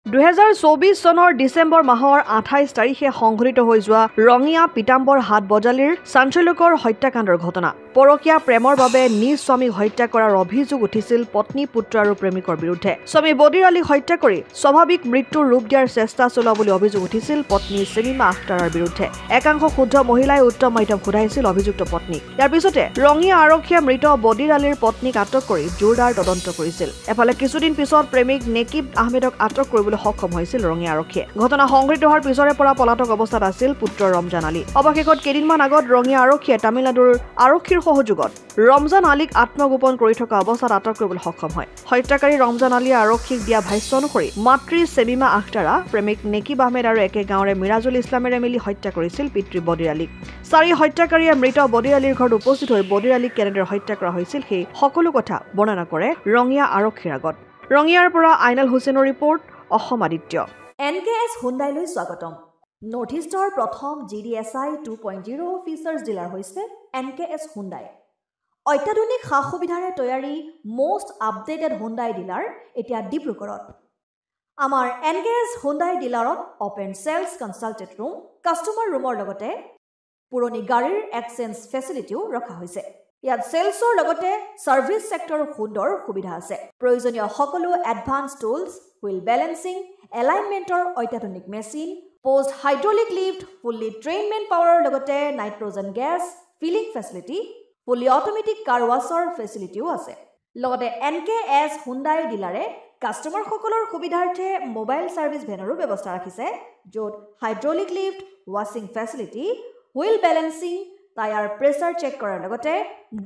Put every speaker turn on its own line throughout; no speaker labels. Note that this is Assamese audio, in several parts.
2024 চনৰ ডিচেম্বৰ মাহৰ 28 তাৰিখে সংঘটিত হৈ যোৱা ৰঙিয়া পিতাম্বৰ হাট বজালিৰ চাঞ্চল্যকৰ হত্যাকাণ্ডৰ ঘটনা পৰকীয়া প্ৰেমৰ বাবে নিজ স্বামীক হত্যা কৰাৰ অভিযোগ উঠিছিল পত্নী পুত্ৰ আৰু প্ৰেমিকৰ বিৰুদ্ধে স্বামী বদিৰ আলীক হত্যা কৰি স্বাভাৱিক মৃত্যুৰ ৰূপ দিয়াৰ চেষ্টা চলোৱা বুলি অভিযোগ উঠিছিল পত্নী সেমিমা আখতাৰৰ বিৰুদ্ধে একাংশ শুদ্ধ মহিলাই উত্তম মাধ্যম খুদাইছিল অভিযুক্ত পত্নীক ইয়াৰ পিছতে ৰঙিয়া আৰক্ষীয়ে মৃত বদিৰ আলীৰ পত্নীক আটক কৰি জোৰদাৰ তদন্ত কৰিছিল এফালে কিছুদিন পিছত প্ৰেমিক নেকিব আহমেদক আটক কৰিবলৈ সক্ষম হৈছিল ৰঙিয়া আৰক্ষীয়ে ঘটনা সংঘটিত হোৱাৰ পিছৰে পৰা পলাতক অৱস্থাত আছিল পুত্ৰ ৰমজান আলী অৱশেষত কেইদিনমান আগত ৰঙিয়া আৰক্ষীয়ে তামিলনাডুৰ আৰক্ষীৰ সহযোগত ৰমজান আলীক আত্মগোপন কৰি থকা অৱস্থাত আটক কৰিবলৈ সক্ষম হয় হত্যাকাৰী ৰমজান আলীয়ে আৰক্ষীক দিয়া ভাষ্য অনুসৰি মাতৃ সেমিমা আখতাৰা প্ৰেমিক নেকিব আহমেদ আৰু একে গাঁৱৰে মিৰাজুল ইছলামেৰে মিলি হত্যা কৰিছিল পিতৃ বদিৰ আলীক চাৰি হত্যাকাৰীয়ে মৃত বদিৰ আলীৰ ঘৰত উপস্থিত হৈ বদিৰ আলীক কেনেদৰে হত্যা কৰা হৈছিল সেই সকলো কথা বৰ্ণনা কৰে ৰঙিয়া আৰক্ষীৰ আগত ৰঙিয়াৰ পৰা আইনাল হুছেইনৰ ৰিপৰ্ট অসম আদিত্য
NKS হুণ্ডাইলৈ স্বাগতম নৰ্থ ইষ্টৰ প্ৰথম GDSI 2.0 ফিচাৰ্ছ ডিলাৰ হৈছে NKS হুণ্ডাই অত্যাধুনিক সা-সুবিধাৰে তৈয়াৰী most আপডেটেড হুণ্ডাই ডিলাৰ এতিয়া ডিব্ৰুগড়ত আমাৰ NKS হুণ্ডাই ডিলাৰত open sales consultant room customer ৰুমৰ লগতে পুৰণি গাড়ীৰ এক্সচেঞ্জ ফেচিলিটিও ৰখা হৈছে ইয়াত সেলছৰ লগতে সাৰ্ভিস সেক্টৰৰ সুন্দৰ সুবিধা আছে প্ৰয়োজনীয় সকলো এডভান্স টুলছ হুইল বেলেন্সিং এলাইনমেন্টৰ অত্যাধুনিক machine post hydraulic lift fully ট্ৰেইনমেন্ট পাৱাৰৰ লগতে nitrogen gas filling facility fully automatic car ৱাছৰ ফেচিলিটিও আছে লগতে NKS হুণ্ডাই ডিলাৰে কাস্টমাৰ সকলৰ সুবিধাৰ্থে মোবাইল সাৰ্ভিস ভেনৰো ব্যৱস্থা ৰাখিছে য'ত হাইড্ৰলিক লিফ্ট ৱাছিং facility wheel balancing tyre pressure check কৰাৰ লগতে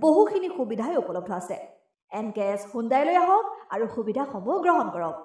বহুখিনি সুবিধাই উপলব্ধ আছে NKS হুণ্ডাইলৈ আহক আৰু সুবিধাসমূহ গ্ৰহণ কৰক